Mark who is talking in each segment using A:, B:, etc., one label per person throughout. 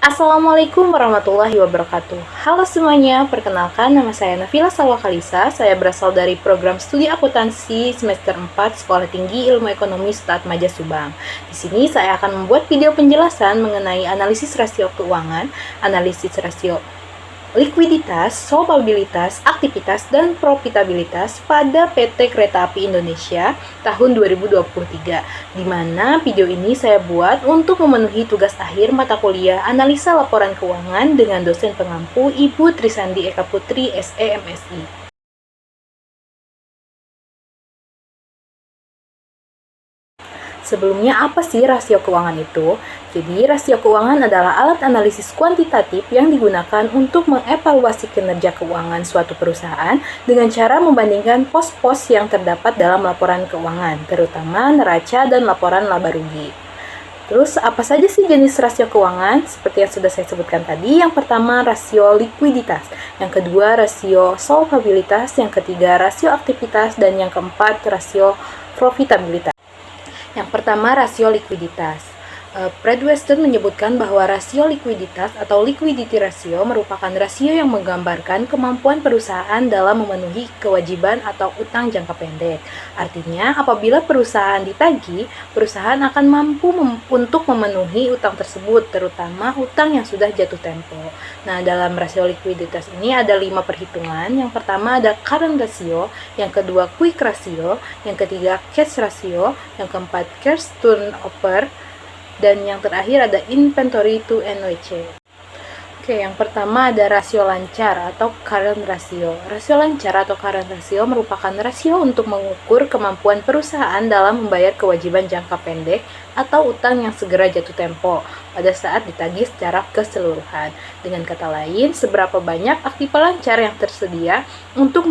A: Assalamualaikum warahmatullahi wabarakatuh. Halo semuanya, perkenalkan nama saya Nafila Salwa Kalisa. Saya berasal dari program studi akuntansi semester 4 Sekolah Tinggi Ilmu Ekonomi Stadmaja Subang. Di sini saya akan membuat video penjelasan mengenai analisis rasio keuangan, analisis rasio likuiditas, solvabilitas, aktivitas, dan profitabilitas pada PT Kereta Api Indonesia tahun 2023, di mana video ini saya buat untuk memenuhi tugas akhir mata kuliah Analisa Laporan Keuangan dengan dosen pengampu Ibu Trisandi Eka Putri, SE MSI. Sebelumnya, apa sih rasio keuangan itu? Jadi, rasio keuangan adalah alat analisis kuantitatif yang digunakan untuk mengevaluasi kinerja keuangan suatu perusahaan dengan cara membandingkan pos-pos yang terdapat dalam laporan keuangan, terutama neraca dan laporan laba rugi. Terus, apa saja sih jenis rasio keuangan? Seperti yang sudah saya sebutkan tadi, yang pertama rasio likuiditas, yang kedua rasio solvabilitas, yang ketiga rasio aktivitas, dan yang keempat rasio profitabilitas. Yang pertama, rasio likuiditas. Fred Weston menyebutkan bahwa rasio likuiditas atau liquidity ratio merupakan rasio yang menggambarkan kemampuan perusahaan dalam memenuhi kewajiban atau utang jangka pendek. Artinya, apabila perusahaan ditagih, perusahaan akan mampu untuk memenuhi utang tersebut, terutama utang yang sudah jatuh tempo. Nah, dalam rasio likuiditas ini ada 5 perhitungan. Yang pertama ada current ratio, yang kedua quick ratio, yang ketiga cash ratio, yang keempat cash turnover, dan yang terakhir ada inventory to NWC. Oke, yang pertama ada rasio lancar atau current ratio. Rasio lancar atau current ratio merupakan rasio untuk mengukur kemampuan perusahaan dalam membayar kewajiban jangka pendek atau utang yang segera jatuh tempo pada saat ditagih secara keseluruhan. Dengan kata lain, seberapa banyak aktiva lancar yang tersedia untuk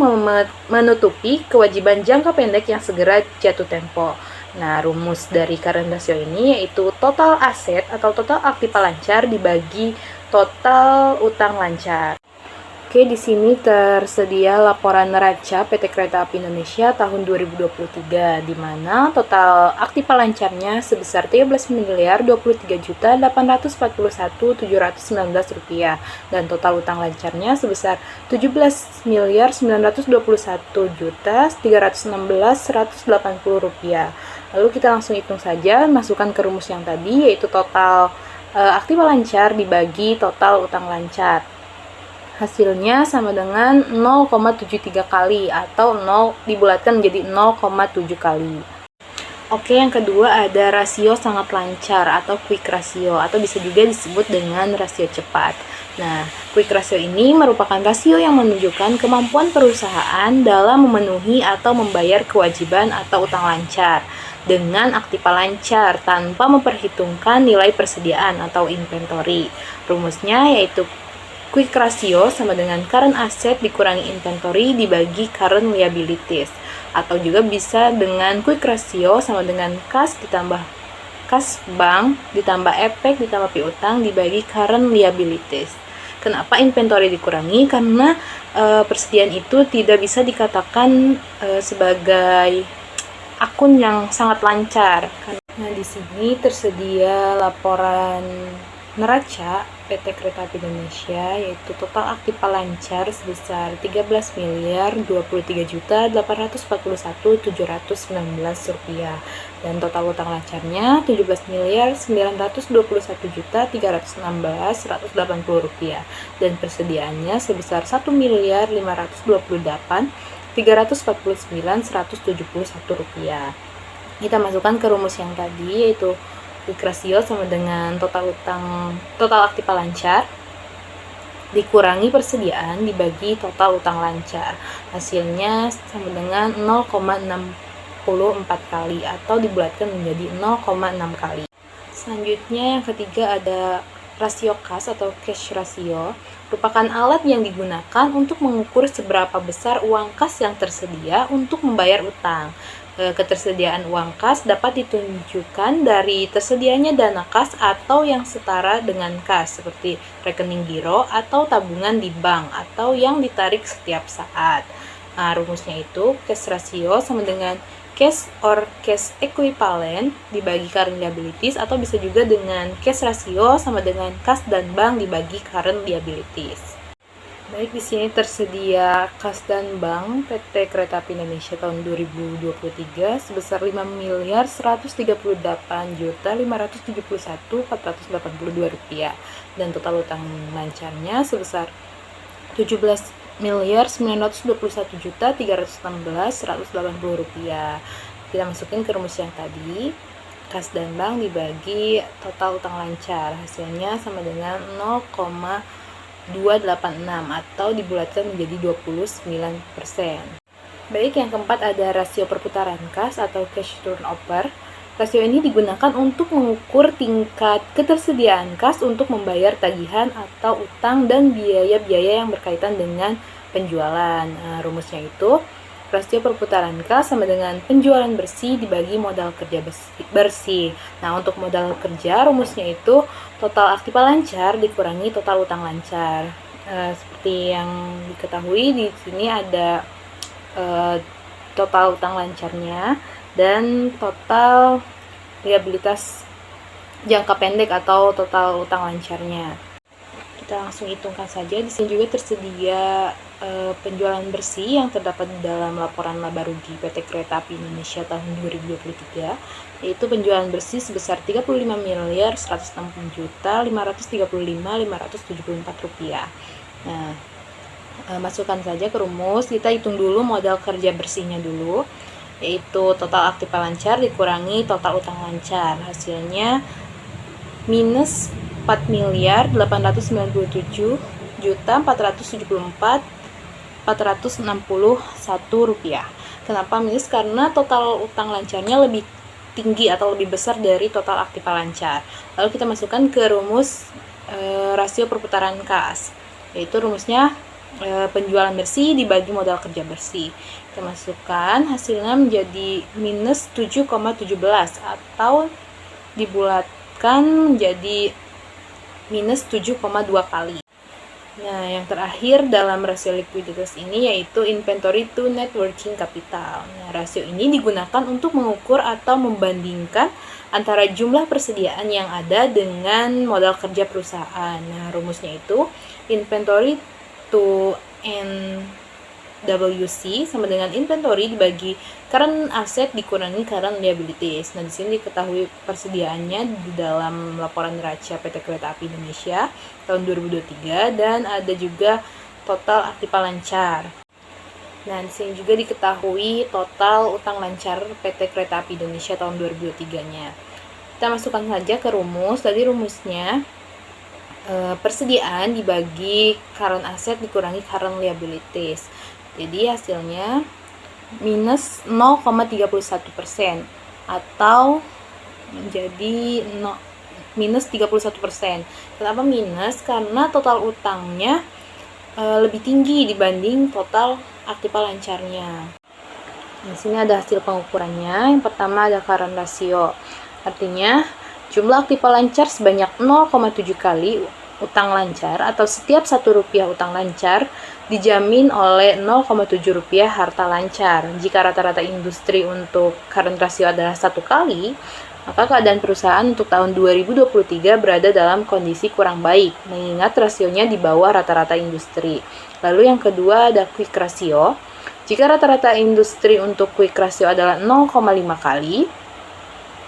A: menutupi kewajiban jangka pendek yang segera jatuh tempo. Nah, rumus dari current ratio ini yaitu total aset atau total aktiva lancar dibagi total utang lancar. Oke, di sini tersedia laporan neraca PT Kereta Api Indonesia tahun 2023, di mana total aktiva lancarnya sebesar Rp13.841.719 dan total utang lancarnya sebesar Rp17.921.316.180. Lalu kita langsung hitung saja, masukkan ke rumus yang tadi, yaitu total aktiva lancar dibagi total utang lancar. Hasilnya sama dengan 0,73 kali atau 0 dibulatkan menjadi 0,7 kali. Oke, yang kedua ada rasio sangat lancar atau quick ratio atau bisa juga disebut dengan rasio cepat. Nah, quick ratio ini merupakan rasio yang menunjukkan kemampuan perusahaan dalam memenuhi atau membayar kewajiban atau utang lancar dengan aktiva lancar tanpa memperhitungkan nilai persediaan atau inventory. Rumusnya yaitu quick ratio sama dengan current asset dikurangi inventory dibagi current liabilities, atau juga bisa dengan quick ratio sama dengan kas ditambah kas bank ditambah efek ditambah piutang dibagi current liabilities. Kenapa inventory dikurangi? Karena persediaan itu tidak bisa dikatakan sebagai akun yang sangat lancar. Nah, di sini tersedia laporan neraca PT Kereta Api Indonesia, yaitu total aktiva lancar sebesar Rp13.841.719 dan total utang lancarnya Rp17.921.316.180 dan persediaannya sebesar Rp1.529.171. Kita masukkan ke rumus yang tadi, yaitu quick ratio sama dengan total aktiva lancar dikurangi persediaan dibagi total utang lancar. Hasilnya sama dengan 0,64 kali atau dibulatkan menjadi 0,6 kali. Selanjutnya yang ketiga ada rasio kas atau cash ratio, merupakan alat yang digunakan untuk mengukur seberapa besar uang kas yang tersedia untuk membayar utang. Ketersediaan uang kas dapat ditunjukkan dari tersedianya dana kas atau yang setara dengan kas, seperti rekening giro atau tabungan di bank atau yang ditarik setiap saat. Nah, rumusnya itu cash ratio sama dengan cash or cash equivalent dibagi current liabilities, atau bisa juga dengan cash ratio sama dengan kas dan bank dibagi current liabilities. Baik, di sini tersedia kas dan bank PT Kereta Api Indonesia tahun 2023 sebesar Rp5.138.571.482 dan total utang lancarnya sebesar Rp17.921.316.180. Kita masukin ke rumus yang tadi. Kas dan bank dibagi total utang lancar, hasilnya sama dengan 0,286 atau dibulatkan menjadi 29%. Baik, yang keempat ada rasio perputaran kas atau cash turnover. Rasio ini digunakan untuk mengukur tingkat ketersediaan kas untuk membayar tagihan atau utang dan biaya-biaya yang berkaitan dengan penjualan. Rumusnya itu rasio perputaran kas sama dengan penjualan bersih dibagi modal kerja bersih. Nah, untuk modal kerja rumusnya itu total aktiva lancar dikurangi total utang lancar. Seperti yang diketahui di sini ada total utang lancarnya dan total liabilitas jangka pendek atau total utang lancarnya. Kita langsung hitungkan saja. Di sini juga tersedia penjualan bersih yang terdapat di dalam laporan laba rugi PT Kereta Api Indonesia tahun 2023, yaitu penjualan bersih sebesar Rp35.160.535.574. Nah, masukkan saja ke rumus. Kita hitung dulu modal kerja bersihnya dulu, yaitu total aktiva lancar dikurangi total utang lancar, hasilnya minus Rp4.474.461.461. Kenapa minus? Karena total utang lancarnya lebih tinggi atau lebih besar dari total aktiva lancar. Lalu kita masukkan ke rumus rasio perputaran kas, yaitu rumusnya penjualan bersih dibagi modal kerja bersih. Kita masukkan, hasilnya menjadi minus 7,17 atau dibulatkan menjadi minus 7,2 kali. Nah, yang terakhir dalam rasio likuiditas ini yaitu inventory to net working capital. Nah, rasio ini digunakan untuk mengukur atau membandingkan antara jumlah persediaan yang ada dengan modal kerja perusahaan. Nah, rumusnya itu inventory to NWC sama dengan inventory dibagi current asset dikurangi current liabilities. Nah, di sini diketahui persediaannya di dalam laporan neraca PT Kereta Api Indonesia tahun 2023 dan ada juga total aktiva lancar. Nah, di sini juga diketahui total utang lancar PT Kereta Api Indonesia tahun 2023-nya. Kita masukkan saja ke rumus. Tadi rumusnya persediaan dibagi current asset dikurangi current liabilities. Jadi hasilnya minus 0,31% atau menjadi minus 31%. Kenapa minus? Karena total utangnya lebih tinggi dibanding total aktiva lancarnya. Di sini ada hasil pengukurannya. Yang pertama ada current ratio. Artinya jumlah aktiva lancar sebanyak 0,7 kali utang lancar atau setiap Rp1 utang lancar dijamin oleh Rp0,7 harta lancar. Jika rata-rata industri untuk current ratio adalah 1 kali, maka keadaan perusahaan untuk tahun 2023 berada dalam kondisi kurang baik, mengingat rasionya di bawah rata-rata industri. Lalu yang kedua ada quick ratio. Jika rata-rata industri untuk quick ratio adalah 0,5 kali,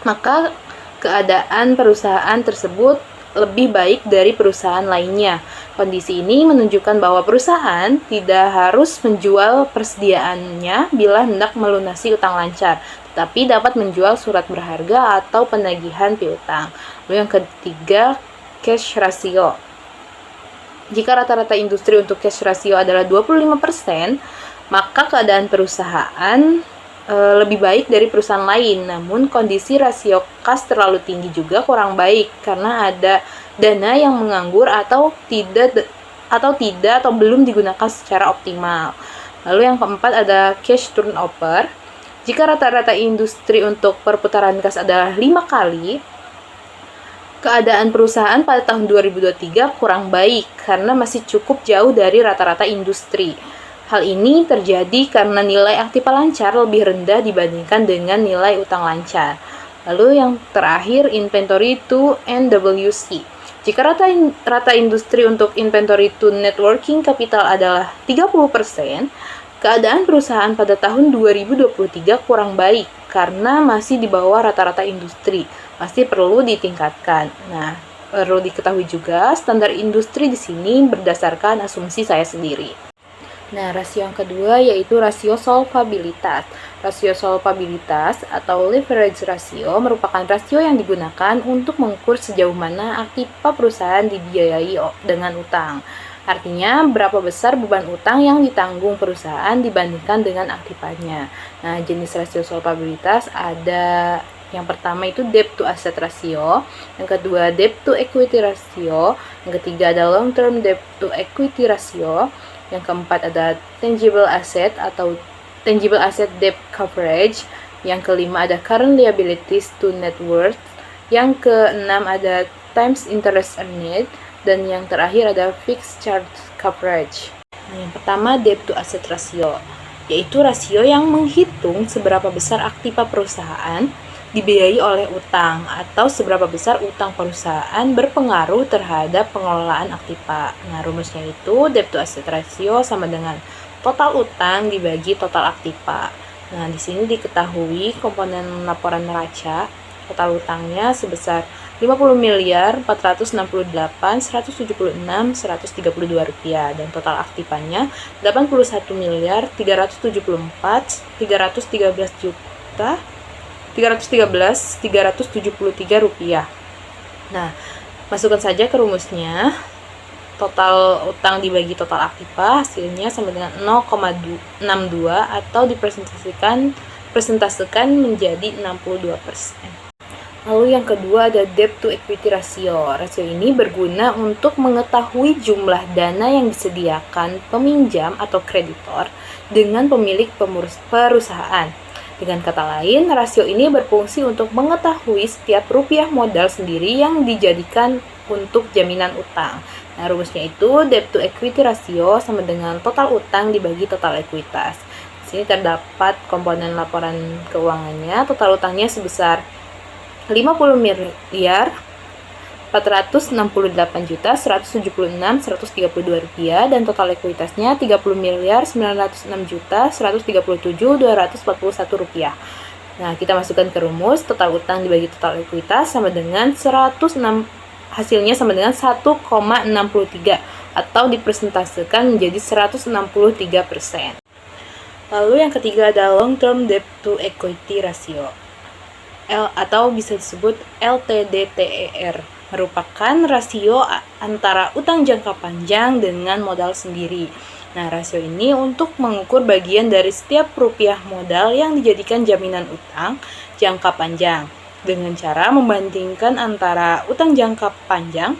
A: maka keadaan perusahaan tersebut lebih baik dari perusahaan lainnya. Kondisi ini menunjukkan bahwa perusahaan tidak harus menjual persediaannya bila hendak melunasi utang lancar, tetapi dapat menjual surat berharga atau penagihan piutang. Lalu yang ketiga, cash ratio. Jika rata-rata industri untuk cash ratio adalah 25%, maka keadaan perusahaan lebih baik dari perusahaan lain. Namun kondisi rasio kas terlalu tinggi juga kurang baik karena ada dana yang menganggur atau belum digunakan secara optimal. Lalu yang keempat ada cash turnover. Jika rata-rata industri untuk perputaran kas adalah 5 kali, keadaan perusahaan pada tahun 2023 kurang baik karena masih cukup jauh dari rata-rata industri. Hal ini terjadi karena nilai aktiva lancar lebih rendah dibandingkan dengan nilai utang lancar. Lalu yang terakhir, inventory to NWC. Jika rata industri untuk inventory to net working capital adalah 30%, keadaan perusahaan pada tahun 2023 kurang baik karena masih di bawah rata-rata industri. Masih perlu ditingkatkan. Nah, perlu diketahui juga standar industri di sini berdasarkan asumsi saya sendiri. Nah, rasio yang kedua yaitu rasio solvabilitas. Rasio solvabilitas atau leverage ratio merupakan rasio yang digunakan untuk mengukur sejauh mana aktiva perusahaan dibiayai dengan utang. Artinya, berapa besar beban utang yang ditanggung perusahaan dibandingkan dengan aktivanya. Nah, jenis rasio solvabilitas ada yang pertama itu debt to asset ratio, yang kedua debt to equity ratio, yang ketiga ada long term debt to equity ratio, yang keempat ada tangible asset atau tangible asset debt coverage, yang kelima ada current liabilities to net worth, yang keenam ada times interest earned, dan yang terakhir ada fixed charge coverage. Nah, yang pertama debt to asset ratio, yaitu rasio yang menghitung seberapa besar aktiva perusahaan dibiayai oleh utang atau seberapa besar utang perusahaan berpengaruh terhadap pengelolaan aktiva. Nah, rumusnya itu debt to asset ratio sama dengan total utang dibagi total aktiva. Nah, di sini diketahui komponen laporan neraca total utangnya sebesar 50 miliar 468 176 132 rupiah dan total aktivanya 81 miliar 374 313 juta 373 rupiah. Nah, masukkan saja ke rumusnya. Total utang dibagi total aktiva hasilnya sama dengan 0,62 atau dipresentasikan menjadi 62%. Lalu yang kedua ada debt to equity ratio. Rasio ini berguna untuk mengetahui jumlah dana yang disediakan peminjam atau kreditor dengan pemilik perusahaan. Dengan kata lain, rasio ini berfungsi untuk mengetahui setiap rupiah modal sendiri yang dijadikan untuk jaminan utang. Nah, rumusnya itu debt to equity ratio sama dengan total utang dibagi total ekuitas. Di sini terdapat komponen laporan keuangannya. Total utangnya sebesar 50 miliar 468 juta 176 132 rupiah dan total ekuitasnya 30 miliar 906 juta 137 241 rupiah. Nah, kita masukkan ke rumus total utang dibagi total ekuitas sama dengan 106, hasilnya sama dengan 1,63 atau dipresentasikan menjadi 163%. Lalu yang ketiga ada long term debt to equity ratio atau bisa disebut LTDTER, merupakan rasio antara utang jangka panjang dengan modal sendiri. Nah, rasio ini untuk mengukur bagian dari setiap rupiah modal yang dijadikan jaminan utang jangka panjang dengan cara membandingkan antara utang jangka panjang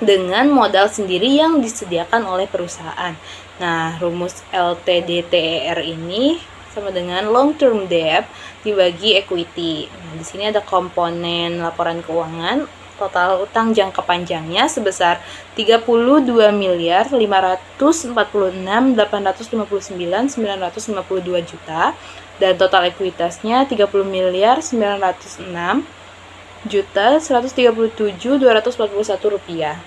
A: dengan modal sendiri yang disediakan oleh perusahaan. Nah, rumus LTDTER ini sama dengan long term debt dibagi equity. Nah, di sini ada komponen laporan keuangan. Total utang jangka panjangnya sebesar 32 miliar 546 859 952 juta dan total ekuitasnya 30 miliar 906 juta 137 241 rupiah.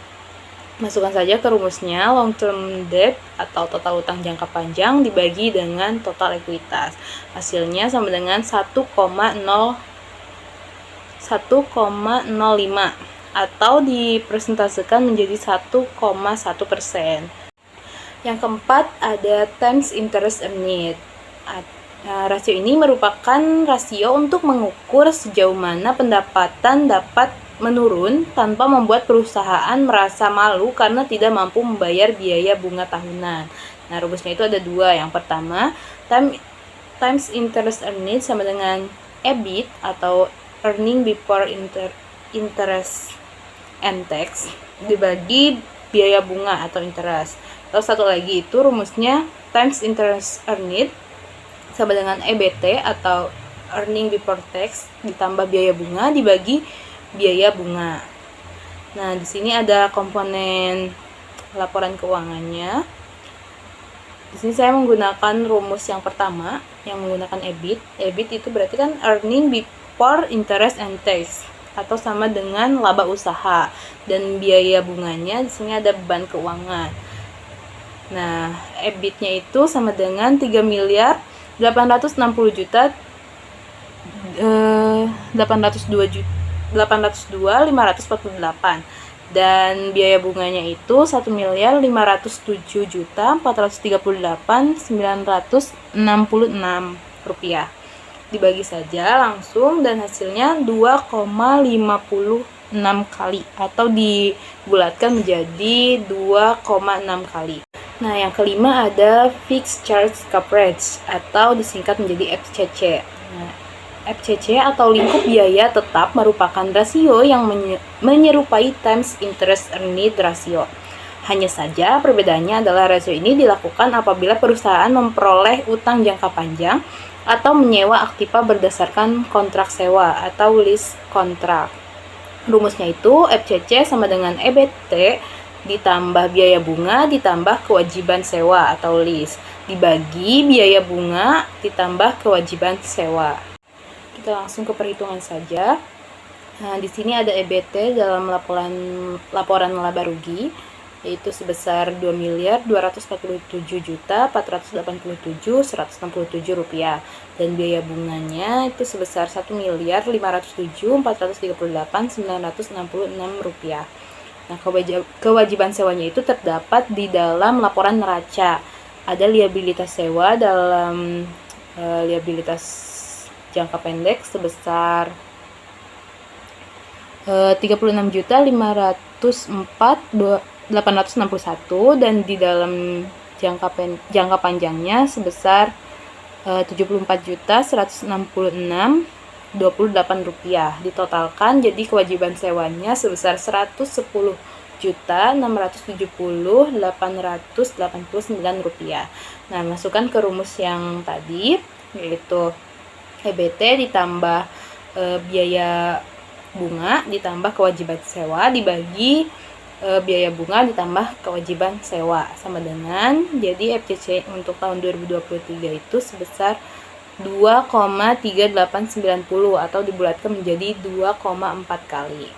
A: Masukkan saja ke rumusnya long term debt atau total utang jangka panjang dibagi dengan total ekuitas. Hasilnya sama dengan 1,05 atau dipresentasikan menjadi 1,1%. Yang keempat ada times interest earned. Rasio ini merupakan rasio untuk mengukur sejauh mana pendapatan dapat menurun tanpa membuat perusahaan merasa malu karena tidak mampu membayar biaya bunga tahunan. Nah, rumusnya itu ada dua. Yang pertama, times interest earned sama dengan EBIT atau earning before interest and tax dibagi biaya bunga atau interest. Lalu satu lagi itu rumusnya times interest earned sama dengan EBT atau earning before tax ditambah biaya bunga dibagi biaya bunga. Nah, di sini ada komponen laporan keuangannya. Di sini saya menggunakan rumus yang pertama yang menggunakan EBIT. EBIT itu berarti kan earning before interest and tax, atau sama dengan laba usaha, dan biaya bunganya di sini ada beban keuangan. Nah, EBIT-nya itu sama dengan 3 miliar 860 juta 802.548, dan biaya bunganya itu 1 miliar 507 juta 438.966 rupiah. Dibagi saja langsung dan hasilnya 2,56 kali, atau dibulatkan menjadi 2,6 kali. Nah, yang kelima ada Fixed Charge Coverage, atau disingkat menjadi FCC. Nah, FCC atau lingkup biaya tetap merupakan rasio yang menyerupai times interest earned ratio. Hanya saja perbedaannya adalah rasio ini dilakukan apabila perusahaan memperoleh utang jangka panjang atau menyewa aktiva berdasarkan kontrak sewa atau lease kontrak. Rumusnya itu FCC sama dengan EBT ditambah biaya bunga ditambah kewajiban sewa atau lease dibagi biaya bunga ditambah kewajiban sewa. Kita langsung ke perhitungan saja. Nah, di sini ada EBT dalam laporan laba rugi, yaitu sebesar 2.247.487.167 rupiah, dan biaya bunganya itu sebesar 1.507.438.966 rupiah. Nah, kewajiban sewanya itu terdapat di dalam laporan neraca. Ada liabilitas sewa dalam liabilitas jangka pendek sebesar 36.504.861, dan di dalam jangka panjangnya sebesar 74.166.28 rupiah. Ditotalkan jadi kewajiban sewanya sebesar 110.670.889 rupiah. Nah, masukkan ke rumus yang tadi, yaitu EBT ditambah biaya bunga ditambah kewajiban sewa dibagi biaya bunga ditambah kewajiban sewa, sama dengan, jadi FCC untuk tahun 2023 itu sebesar 2,3890, atau dibulatkan menjadi 2,4 kali.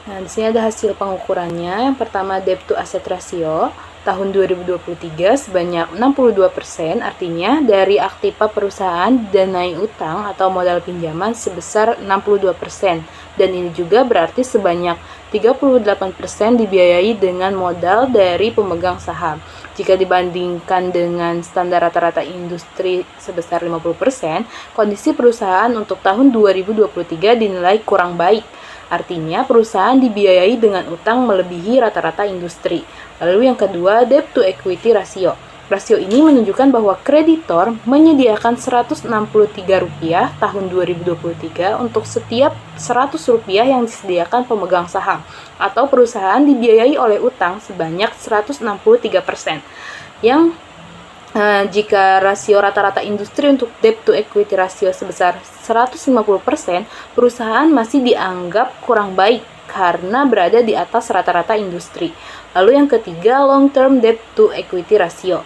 A: Nah, di sini ada hasil pengukurannya. Yang pertama, debt to asset ratio tahun 2023 sebanyak 62%, artinya dari aktiva perusahaan didanai utang atau modal pinjaman sebesar 62%, dan ini juga berarti sebanyak 38% dibiayai dengan modal dari pemegang saham. Jika dibandingkan dengan standar rata-rata industri sebesar 50%, kondisi perusahaan untuk tahun 2023 dinilai kurang baik. Artinya perusahaan dibiayai dengan utang melebihi rata-rata industri. Lalu yang kedua, debt to equity ratio. Rasio ini menunjukkan bahwa kreditor menyediakan Rp163 tahun 2023 untuk setiap Rp100 yang disediakan pemegang saham, atau perusahaan dibiayai oleh utang sebanyak 163%. Yang jika rasio rata-rata industri untuk debt to equity ratio sebesar 150%, perusahaan masih dianggap kurang baik karena berada di atas rata-rata industri. Lalu yang ketiga, long term debt to equity ratio.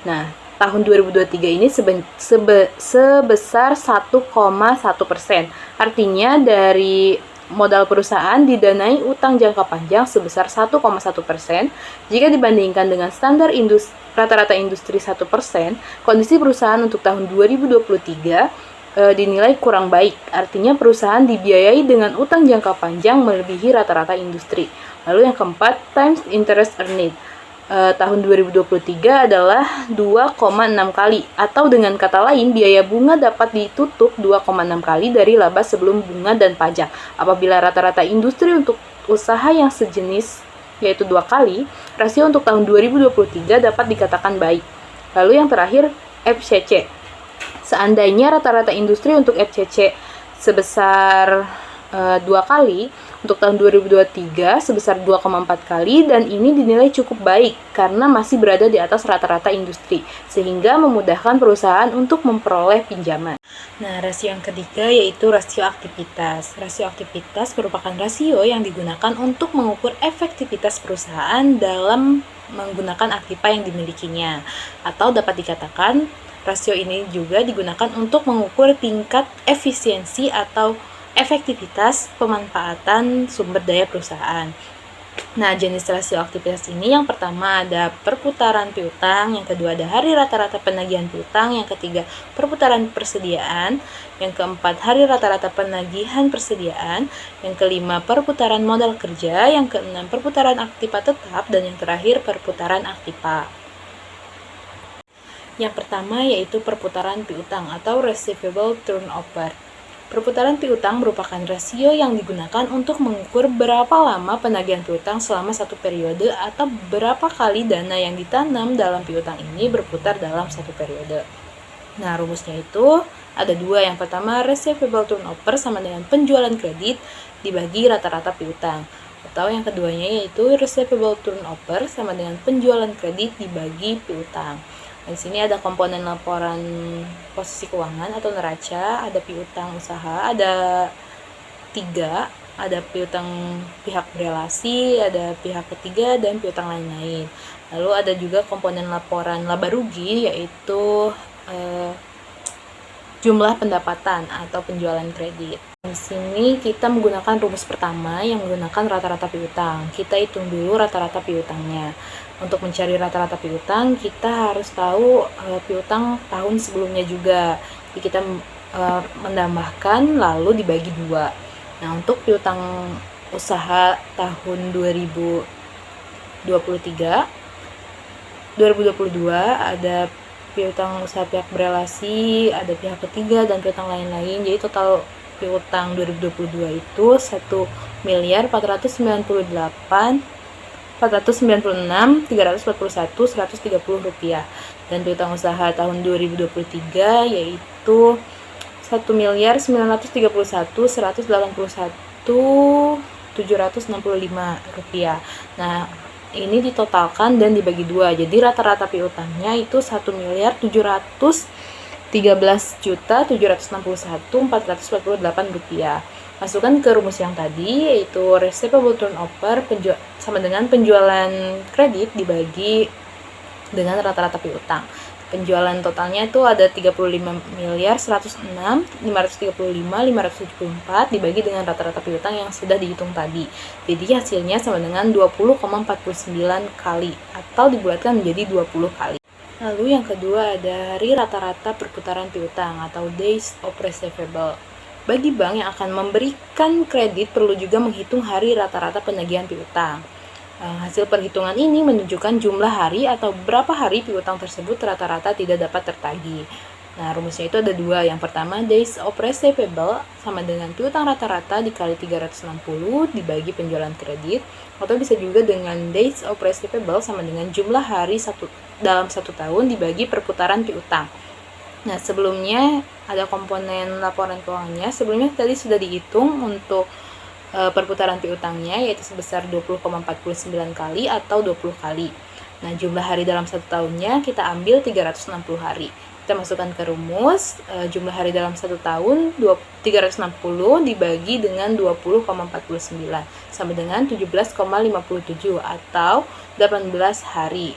A: Nah, tahun 2023 ini sebesar 1,1%. Artinya dari modal perusahaan didanai utang jangka panjang sebesar 1,1%. Jika dibandingkan dengan standar rata-rata industri 1%, kondisi perusahaan untuk tahun 2023 dinilai kurang baik. Artinya perusahaan dibiayai dengan utang jangka panjang melebihi rata-rata industri. Lalu yang keempat, times interest earned. Tahun 2023 adalah 2,6 kali, atau dengan kata lain biaya bunga dapat ditutup 2,6 kali dari laba sebelum bunga dan pajak. Apabila rata-rata industri untuk usaha yang sejenis yaitu 2 kali, rasio untuk tahun 2023 dapat dikatakan baik. Lalu yang terakhir, FCC. Seandainya rata-rata industri untuk FCC sebesar 2 kali, untuk tahun 2023 sebesar 2,4 kali dan ini dinilai cukup baik karena masih berada di atas rata-rata industri sehingga memudahkan perusahaan untuk memperoleh pinjaman. Nah, rasio yang ketiga yaitu rasio aktivitas. Rasio aktivitas merupakan rasio yang digunakan untuk mengukur efektivitas perusahaan dalam menggunakan aktiva yang dimilikinya. Atau dapat dikatakan, rasio ini juga digunakan untuk mengukur tingkat efisiensi atau efektivitas pemanfaatan sumber daya perusahaan. Nah, jenis rasio aktivitas ini yang pertama ada perputaran piutang, yang kedua ada hari rata-rata penagihan piutang, yang ketiga perputaran persediaan, yang keempat hari rata-rata penagihan persediaan, yang kelima perputaran modal kerja, yang keenam perputaran aktiva tetap, dan yang terakhir perputaran aktiva. Yang pertama yaitu perputaran piutang atau receivable turnover. Perputaran piutang merupakan rasio yang digunakan untuk mengukur berapa lama penagihan piutang selama satu periode atau berapa kali dana yang ditanam dalam piutang ini berputar dalam satu periode. Nah, rumusnya itu ada dua. Yang pertama, receivable turnover sama dengan penjualan kredit dibagi rata-rata piutang. Atau yang keduanya yaitu receivable turnover sama dengan penjualan kredit dibagi piutang. Di sini ada komponen laporan posisi keuangan atau neraca, ada piutang usaha, ada 3, ada piutang pihak berelasi, ada pihak ketiga, dan piutang lain-lain. Lalu ada juga komponen laporan laba rugi, yaitu jumlah pendapatan atau penjualan kredit. Di sini kita menggunakan rumus pertama yang menggunakan rata-rata piutang. Kita hitung dulu rata-rata piutangnya. Untuk mencari rata-rata piutang, kita harus tahu piutang tahun sebelumnya juga. Jadi kita menambahkan lalu dibagi 2. Nah, untuk piutang usaha tahun 2022 ada piutang usaha pihak berelasi, ada pihak ketiga, dan piutang lain-lain. Jadi total piutang 2022 itu 1.496.341.130 rupiah, dan piutang usaha tahun 2023 yaitu 1.931.181.765 rupiah. Nah, ini ditotalkan dan dibagi 2, jadi rata-rata piutangnya itu 1.713.761.448 rupiah. Masukkan ke rumus yang tadi, yaitu receivable turnover sama dengan penjualan kredit dibagi dengan rata-rata piutang. Penjualan totalnya itu ada 35.106.535.574 dibagi dengan rata-rata piutang yang sudah dihitung tadi. Jadi hasilnya sama dengan 20,49 kali atau dibulatkan menjadi 20 kali. Lalu yang kedua ada hari rata-rata perputaran piutang atau days of receivable. Bagi bank yang akan memberikan kredit perlu juga menghitung hari rata-rata penagihan piutang. Hasil perhitungan ini menunjukkan jumlah hari atau berapa hari piutang tersebut rata-rata tidak dapat tertagih. Nah, rumusnya itu ada 2. Yang pertama, days of receivable sama dengan piutang rata-rata dikali 360 dibagi penjualan kredit, atau bisa juga dengan days of receivable sama dengan jumlah hari dalam 1 tahun dibagi perputaran piutang. Nah, sebelumnya ada komponen laporan keuangannya. Sebelumnya tadi sudah dihitung untuk perputaran piutangnya yaitu sebesar 20,49 kali atau 20 kali. Nah, jumlah hari dalam 1 tahunnya kita ambil 360 hari. Kita masukkan ke rumus, jumlah hari dalam 1 tahun 360 dibagi dengan 20,49 sama dengan 17,57 atau 18 hari.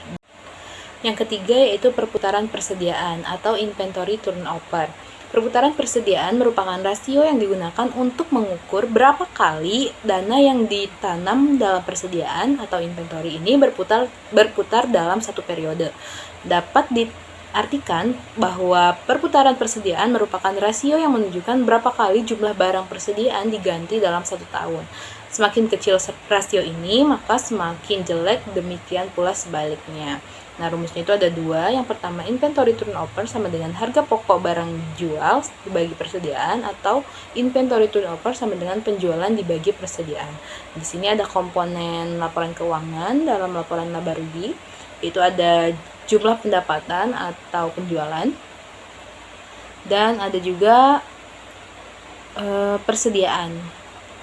A: Yang ketiga yaitu perputaran persediaan atau inventory turnover. Perputaran persediaan merupakan rasio yang digunakan untuk mengukur berapa kali dana yang ditanam dalam persediaan atau inventory ini berputar dalam satu periode. Dapat diartikan bahwa perputaran persediaan merupakan rasio yang menunjukkan berapa kali jumlah barang persediaan diganti dalam 1 tahun. Semakin kecil rasio ini, maka semakin jelek, demikian pula sebaliknya. Nah, rumusnya itu ada 2. Yang pertama, inventory turnover sama dengan harga pokok barang dijual dibagi persediaan, atau inventory turnover sama dengan penjualan dibagi persediaan. Di sini ada komponen laporan keuangan dalam laporan laba rugi, itu ada jumlah pendapatan atau penjualan, dan ada juga persediaan.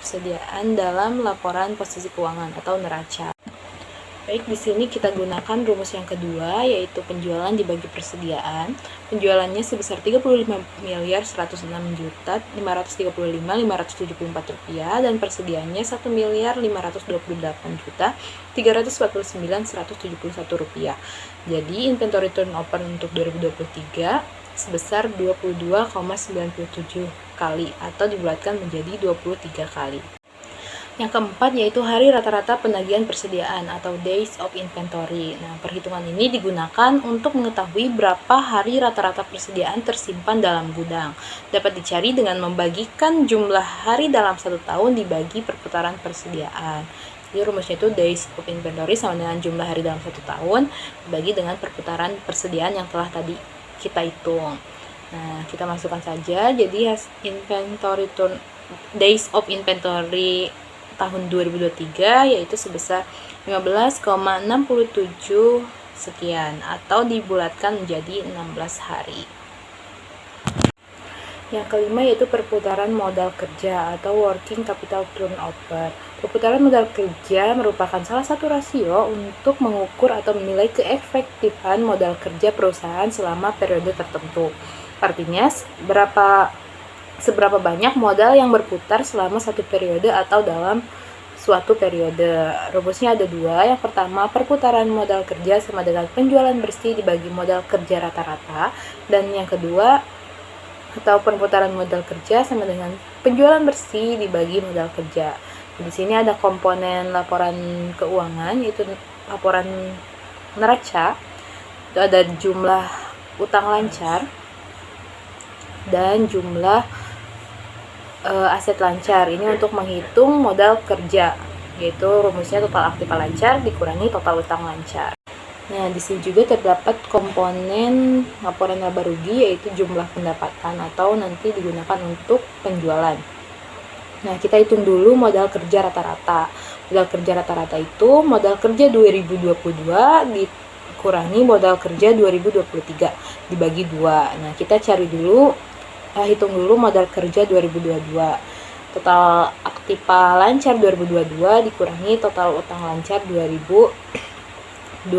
A: persediaan dalam laporan posisi keuangan atau neraca. Baik, di sini kita gunakan rumus yang kedua, yaitu penjualan dibagi persediaan. Penjualannya sebesar Rp35.106.535.574 dan persediaannya Rp1.558.349.171. Jadi, inventory turnover untuk 2023 sebesar 22,97 kali atau dibulatkan menjadi 23 kali. Yang keempat yaitu hari rata-rata penagihan persediaan atau days of inventory. Nah, perhitungan ini digunakan untuk mengetahui berapa hari rata-rata persediaan tersimpan dalam gudang. Dapat dicari dengan membagikan jumlah hari dalam 1 tahun dibagi perputaran persediaan. Jadi rumusnya itu days of inventory sama dengan jumlah hari dalam 1 tahun dibagi dengan perputaran persediaan yang telah tadi kita hitung. Nah, kita masukkan saja. Jadi days of inventory tahun 2023 yaitu sebesar 15,67 sekian atau dibulatkan menjadi 16 hari. Yang kelima yaitu perputaran modal kerja atau working capital turnover. Perputaran modal kerja merupakan salah satu rasio untuk mengukur atau menilai keefektifan modal kerja perusahaan selama periode tertentu. Artinya, seberapa banyak modal yang berputar selama satu periode atau dalam suatu periode. Rumusnya ada dua. Yang pertama, perputaran modal kerja sama dengan penjualan bersih dibagi modal kerja rata-rata. Dan yang kedua, atau perputaran modal kerja sama dengan penjualan bersih dibagi modal kerja. Di sini ada komponen laporan keuangan, yaitu laporan neraca. Itu ada jumlah utang lancar dan jumlah aset lancar. Ini untuk menghitung modal kerja, yaitu rumusnya total aktiva lancar dikurangi total utang lancar. Nah, di sini juga terdapat komponen laporan laba rugi, yaitu jumlah pendapatan atau nanti digunakan untuk penjualan. Nah, kita hitung dulu modal kerja rata-rata. Modal kerja rata-rata itu modal kerja 2022 dikurangi modal kerja 2023 dibagi 2. Nah, kita cari dulu hitung dulu modal kerja 2022. Total aktiva lancar 2022 dikurangi total utang lancar 2022.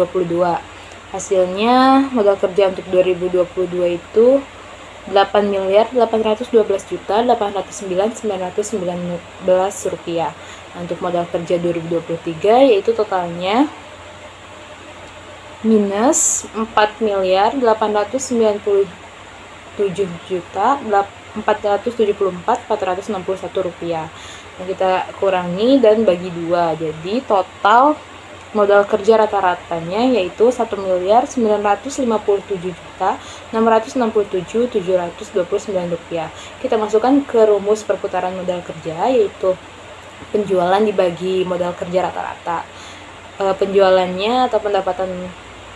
A: Hasilnya modal kerja untuk 2022 itu Rp8.812.809.919. Untuk modal kerja 2023 yaitu totalnya minus Rp4.897.474.461. Nah, kita kurangi dan bagi 2. Jadi total modal kerja rata-ratanya yaitu Rp1.959.667.729. Kita masukkan ke rumus perputaran modal kerja, yaitu penjualan dibagi modal kerja rata-rata. Penjualannya atau pendapatan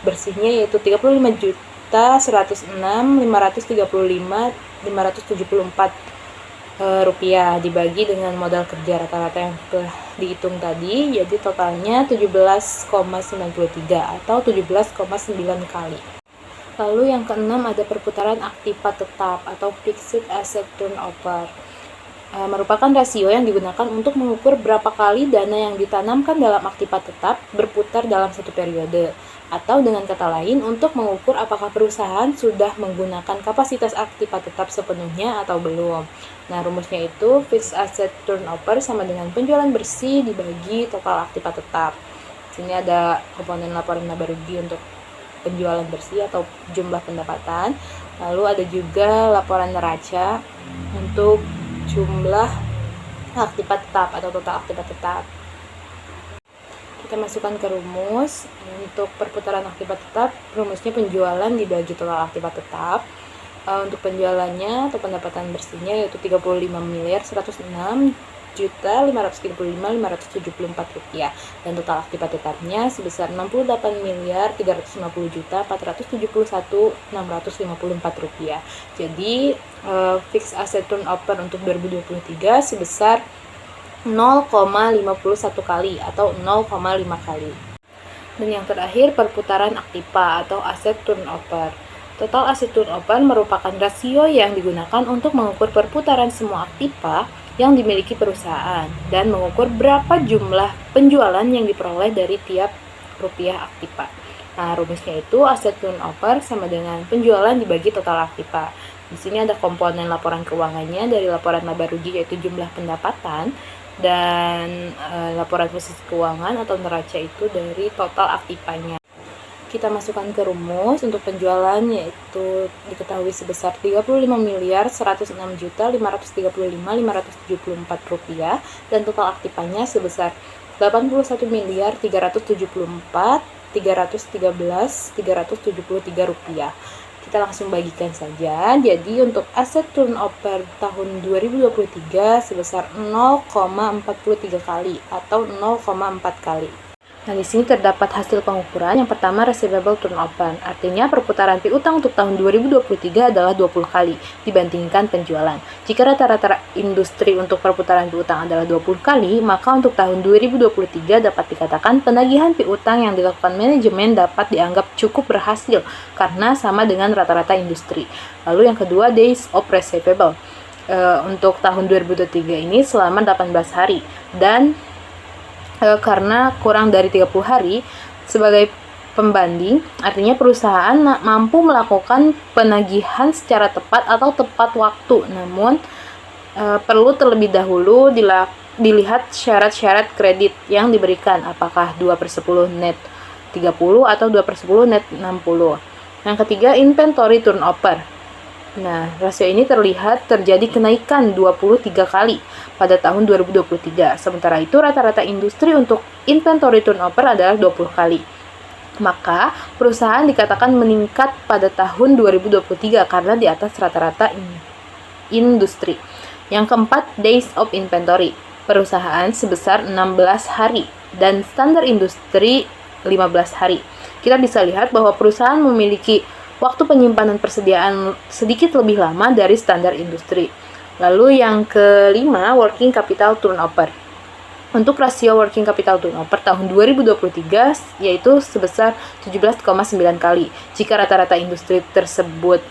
A: bersihnya yaitu Rp35.135.574 dibagi dengan modal kerja rata-rata yang telah dihitung tadi, jadi totalnya 17,93 atau 17,9 kali. Lalu yang keenam ada perputaran aktiva tetap atau fixed asset turnover. Merupakan rasio yang digunakan untuk mengukur berapa kali dana yang ditanamkan dalam aktiva tetap berputar dalam satu periode, atau dengan kata lain untuk mengukur apakah perusahaan sudah menggunakan kapasitas aktiva tetap sepenuhnya atau belum. Nah, rumusnya itu fixed asset turnover sama dengan penjualan bersih dibagi total aktiva tetap. Sini ada komponen laporan laba rugi untuk penjualan bersih atau jumlah pendapatan. Lalu ada juga laporan neraca untuk jumlah aktiva tetap atau total aktiva tetap. Kita masukkan ke rumus. Untuk perputaran aktiva tetap, rumusnya penjualan dibagi total aktiva tetap. Untuk penjualannya atau pendapatan bersihnya yaitu Rp38.106.535.574 dan total aktiva tetapnya sebesar Rp68.350.471.654. Jadi fixed asset turnover untuk 2023 sebesar 0,51 kali atau 0,5 kali. Dan yang terakhir perputaran aktiva atau aset turnover. Total aset turnover merupakan rasio yang digunakan untuk mengukur perputaran semua aktiva yang dimiliki perusahaan dan mengukur berapa jumlah penjualan yang diperoleh dari tiap rupiah aktiva. Nah, rumusnya itu aset turnover sama dengan penjualan dibagi total aktiva. Di sini ada komponen laporan keuangannya dari laporan laba rugi yaitu jumlah pendapatan, dan laporan posisi keuangan atau neraca itu dari total aktivanya. Kita masukkan ke rumus untuk penjualan yaitu diketahui sebesar 35.106.535.574 rupiah dan total aktivanya sebesar 81.374.313.373 rupiah. Kita langsung bagikan saja. Jadi untuk aset turnover tahun 2023 sebesar 0,43 kali atau 0,4 kali. Nah, di sini terdapat hasil pengukuran. Yang pertama, receivable turnover. Artinya, perputaran piutang untuk tahun 2023 adalah 20 kali dibandingkan penjualan. Jika rata-rata industri untuk perputaran piutang adalah 20 kali, maka untuk tahun 2023 dapat dikatakan penagihan piutang yang dilakukan manajemen dapat dianggap cukup berhasil karena sama dengan rata-rata industri. Lalu yang kedua, days of receivable. Untuk tahun 2023 ini selama 18 hari dan karena kurang dari 30 hari sebagai pembanding, artinya perusahaan mampu melakukan penagihan secara tepat atau tepat waktu, namun perlu terlebih dahulu dilihat syarat-syarat kredit yang diberikan, apakah 2/10 net 30 atau 2/10 net 60. Yang ketiga, inventory turnover. Nah, rasio ini terlihat terjadi kenaikan 23 kali pada tahun 2023. Sementara itu, rata-rata industri untuk inventory turnover adalah 20 kali. Maka, perusahaan dikatakan meningkat pada tahun 2023 karena di atas rata-rata industri. Yang keempat, days of inventory. Perusahaan sebesar 16 hari dan standar industri 15 hari. Kita bisa lihat bahwa perusahaan memiliki waktu penyimpanan persediaan sedikit lebih lama dari standar industri. Lalu yang kelima, working capital turnover. Untuk rasio working capital turnover tahun 2023 yaitu sebesar 17,9 kali. Jika rata-rata industri tersebut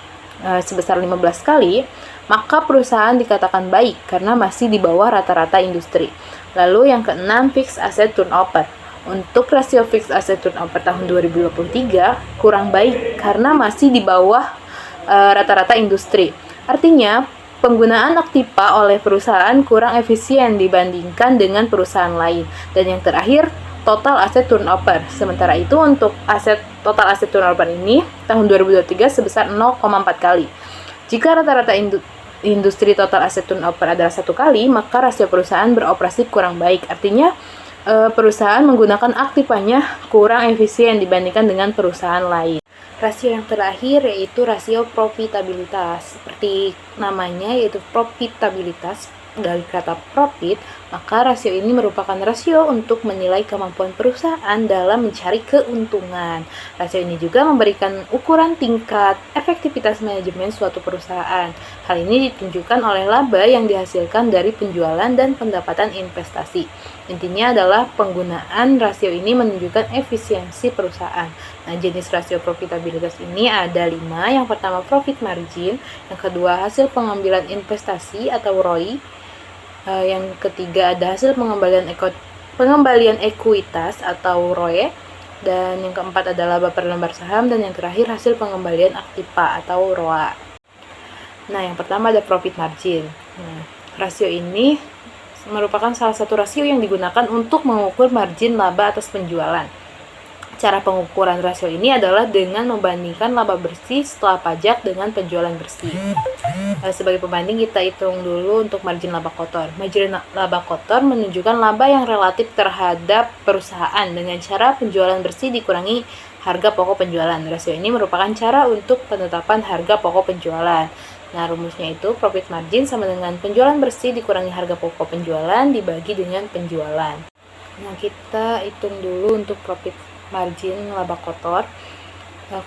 A: sebesar 15 kali, maka perusahaan dikatakan baik karena masih di bawah rata-rata industri. Lalu yang keenam, fixed asset turnover. Untuk rasio fixed asset turnover tahun 2023 kurang baik karena masih di bawah rata-rata industri. Artinya, penggunaan aktiva oleh perusahaan kurang efisien dibandingkan dengan perusahaan lain. Dan yang terakhir, total asset turnover. Sementara itu untuk total asset turnover ini tahun 2023 sebesar 0,4 kali. Jika rata-rata industri total asset turnover adalah 1 kali, maka rasio perusahaan beroperasi kurang baik. Artinya, perusahaan menggunakan aktivanya kurang efisien dibandingkan dengan perusahaan lain. Rasio yang terakhir yaitu rasio profitabilitas. Seperti namanya yaitu profitabilitas dari kata profit, maka rasio ini merupakan rasio untuk menilai kemampuan perusahaan dalam mencari keuntungan. Rasio ini juga memberikan ukuran tingkat efektivitas manajemen suatu perusahaan. Hal ini ditunjukkan oleh laba yang dihasilkan dari penjualan dan pendapatan investasi. Intinya adalah penggunaan rasio ini menunjukkan efisiensi perusahaan. Nah, jenis rasio profitabilitas ini ada 5. Yang pertama, profit margin. Yang kedua, hasil pengambilan investasi atau ROI. Yang ketiga, ada hasil pengembalian ekuitas atau ROE. Dan yang keempat adalah laba per lembar saham. Dan yang terakhir, hasil pengembalian aktiva atau ROA. Nah, yang pertama ada profit margin. Nah, rasio ini merupakan salah satu rasio yang digunakan untuk mengukur margin laba atas penjualan. Cara pengukuran rasio ini adalah dengan membandingkan laba bersih setelah pajak dengan penjualan bersih. Sebagai pembanding, kita hitung dulu untuk margin laba kotor. Margin laba kotor menunjukkan laba yang relatif terhadap perusahaan dengan cara penjualan bersih dikurangi harga pokok penjualan. Rasio ini merupakan cara untuk penetapan harga pokok penjualan. Nah, rumusnya itu profit margin sama dengan penjualan bersih dikurangi harga pokok penjualan dibagi dengan penjualan. Nah, kita hitung dulu untuk profit margin laba kotor.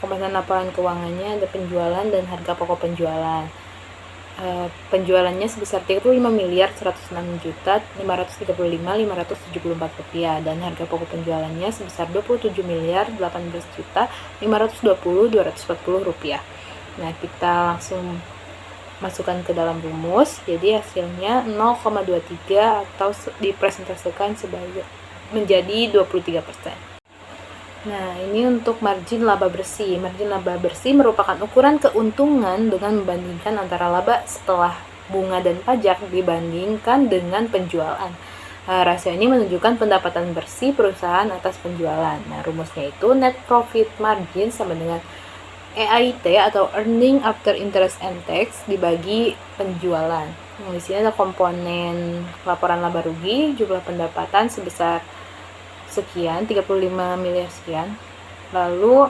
A: Komponen laporan keuangannya ada penjualan dan harga pokok penjualan. Penjualannya sebesar 35.106.535.574 rupiah dan harga pokok penjualannya sebesar 27.018.520.240 rupiah. Nah, kita langsung masukkan ke dalam rumus. Jadi hasilnya 0,23 atau dipresentasikan sebagai menjadi 23%. Nah, ini untuk margin laba bersih. Margin laba bersih merupakan ukuran keuntungan dengan membandingkan antara laba setelah bunga dan pajak dibandingkan dengan penjualan. Rasio ini menunjukkan pendapatan bersih perusahaan atas penjualan. Nah, rumusnya itu net profit margin sama dengan EAT atau Earning After Interest and Tax dibagi penjualan. Nah, di sini ada komponen laporan laba rugi, jumlah pendapatan sebesar sekian, 35 miliar sekian. Lalu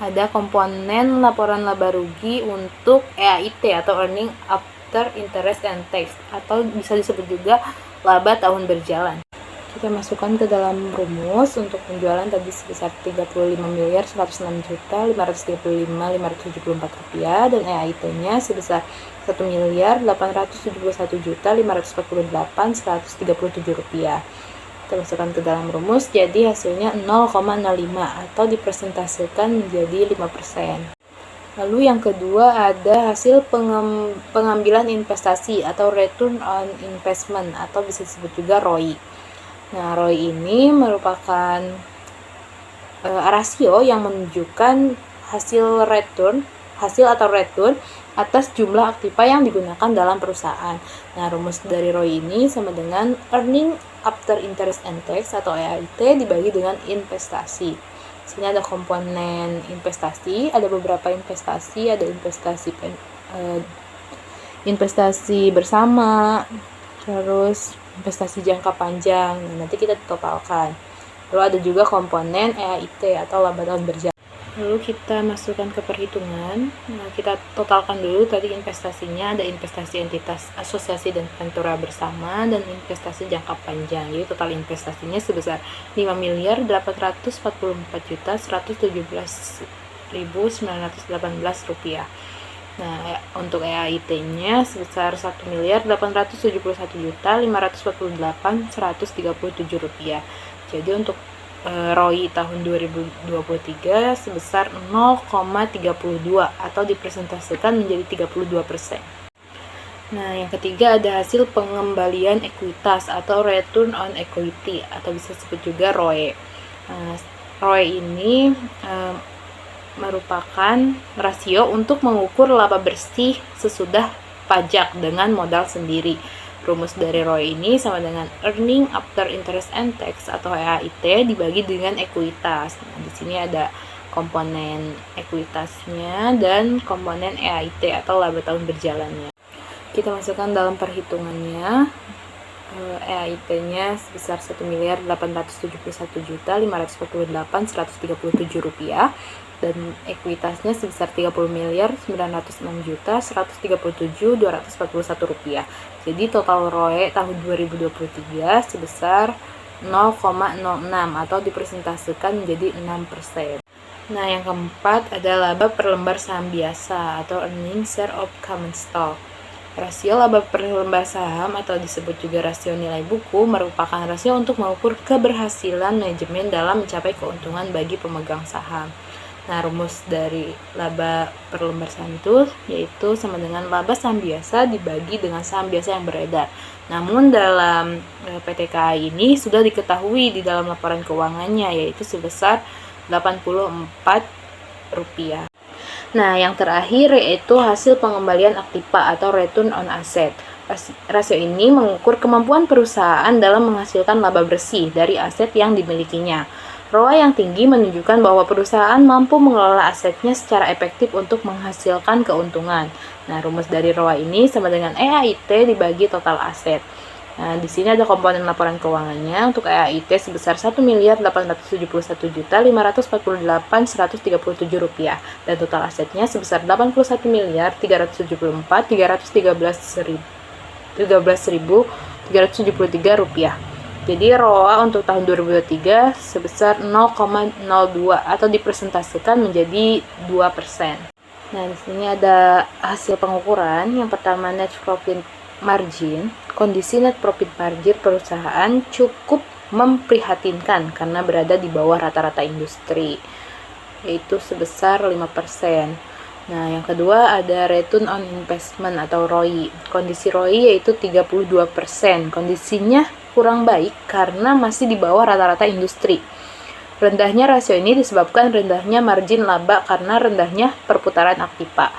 A: ada komponen laporan laba rugi untuk EAT atau Earning After Interest and Tax, atau bisa disebut juga laba tahun berjalan. Kita masukkan ke dalam rumus. Untuk penjualan tadi sebesar 35.106.535.574 rupiah, dan EAT-nya sebesar 1.871.548.137 rupiah. Kita masukkan ke dalam rumus, jadi hasilnya 0,05 atau dipresentasikan menjadi 5%. Lalu yang kedua ada hasil pengambilan investasi atau return on investment atau bisa disebut juga ROI. Nah, ROI ini merupakan rasio yang menunjukkan hasil atau return atas jumlah aktiva yang digunakan dalam perusahaan. Nah, rumus dari ROI ini sama dengan Earning After Interest and Tax atau EAT dibagi dengan investasi. Sini ada komponen investasi, ada beberapa investasi, ada investasi bersama, terus investasi jangka panjang. Nah, nanti kita totalkan. Lalu ada juga komponen EAT atau laba tahun berjalan. Lalu kita masukkan ke perhitungan. Nah, kita totalkan dulu tadi investasinya, ada investasi entitas asosiasi dan ventura bersama dan investasi jangka panjang. Jadi total investasinya sebesar 5.441.117.918 rupiah. Nah, untuk EAT-nya sebesar 1.871.548.137 rupiah. Jadi untuk ROI tahun 2023 sebesar 0,32 atau dipresentasikan menjadi 32%. Nah, yang ketiga ada hasil pengembalian ekuitas atau return on equity atau bisa disebut juga ROE. ROE ini merupakan rasio untuk mengukur laba bersih sesudah pajak dengan modal sendiri. Rumus dari ROE ini sama dengan Earning After Interest and Tax atau EAT dibagi dengan ekuitas. Nah, di sini ada komponen ekuitasnya dan komponen EAT atau laba tahun berjalannya. Kita masukkan dalam perhitungannya. EAT-nya sebesar 1.871.548.137 rupiah dan ekuitasnya sebesar 30.906.137.241 rupiah. Jadi total ROE tahun 2023 sebesar 0,06 atau dipresentasikan menjadi 6%. Nah, yang keempat ada laba per lembar saham biasa atau earning share of common stock. Rasio laba per lembar saham atau disebut juga rasio nilai buku merupakan rasio untuk mengukur keberhasilan manajemen dalam mencapai keuntungan bagi pemegang saham. Nah, rumus dari laba per lembar saham itu yaitu sama dengan laba saham biasa dibagi dengan saham biasa yang beredar. Namun dalam PTKI ini sudah diketahui di dalam laporan keuangannya yaitu sebesar Rp84. Nah, yang terakhir yaitu hasil pengembalian aktiva atau return on asset. Rasio ini mengukur kemampuan perusahaan dalam menghasilkan laba bersih dari aset yang dimilikinya. ROA yang tinggi menunjukkan bahwa perusahaan mampu mengelola asetnya secara efektif untuk menghasilkan keuntungan. Nah, rumus dari ROA ini sama dengan EAT dibagi total aset. Nah, di sini ada komponen laporan keuangannya. Untuk EAT sebesar 1.871.548.137 rupiah dan total asetnya sebesar 81.313.373 rupiah. Jadi ROA untuk tahun 2023 sebesar 0,02 atau dipresentasikan menjadi 2%. Nah, di sini ada hasil pengukuran. Yang pertama net profit margin. Kondisi net profit margin perusahaan cukup memprihatinkan karena berada di bawah rata-rata industri, yaitu sebesar 5%. Nah, yang kedua ada return on investment atau ROI. Kondisi ROI yaitu 32%. Kondisinya kurang baik karena masih di bawah rata-rata industri. Rendahnya rasio ini disebabkan rendahnya margin laba karena rendahnya perputaran aktiva.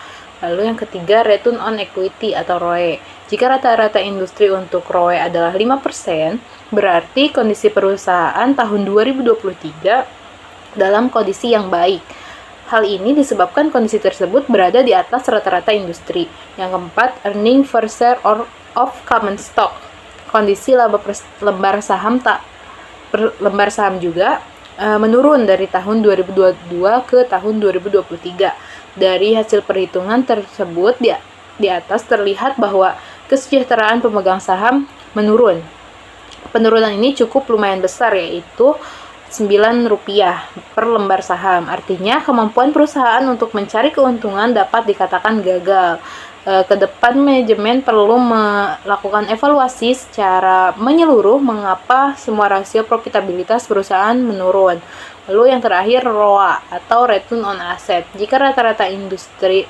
A: Lalu yang ketiga, return on equity atau ROE. Jika rata-rata industri untuk ROE adalah 5%, berarti kondisi perusahaan tahun 2023 dalam kondisi yang baik. Hal ini disebabkan kondisi tersebut berada di atas rata-rata industri. Yang keempat, earning per share of common stock. Kondisi laba per lembar saham juga menurun dari tahun 2022 ke tahun 2023. Dari hasil perhitungan tersebut di atas terlihat bahwa kesejahteraan pemegang saham menurun. Penurunan ini cukup lumayan besar, yaitu Rp9 per lembar saham. Artinya kemampuan perusahaan untuk mencari keuntungan dapat dikatakan gagal. Ke depan manajemen perlu melakukan evaluasi secara menyeluruh mengapa semua rasio profitabilitas perusahaan menurun. Lalu yang terakhir, ROA atau return on asset. Jika rata-rata industri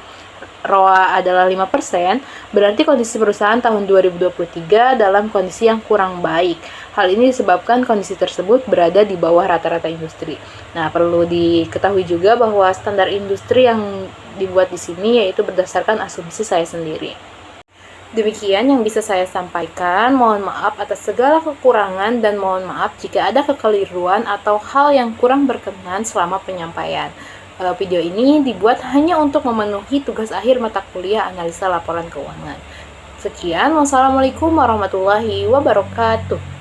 A: ROA adalah 5%, berarti kondisi perusahaan tahun 2023 dalam kondisi yang kurang baik. Hal ini disebabkan kondisi tersebut berada di bawah rata-rata industri. Nah, perlu diketahui juga bahwa standar industri yang dibuat di sini yaitu berdasarkan asumsi saya sendiri. Demikian yang bisa saya sampaikan. Mohon maaf atas segala kekurangan dan mohon maaf jika ada kekeliruan atau hal yang kurang berkenan selama penyampaian. Video ini dibuat hanya untuk memenuhi tugas akhir mata kuliah analisa laporan keuangan. Sekian, wassalamualaikum warahmatullahi wabarakatuh.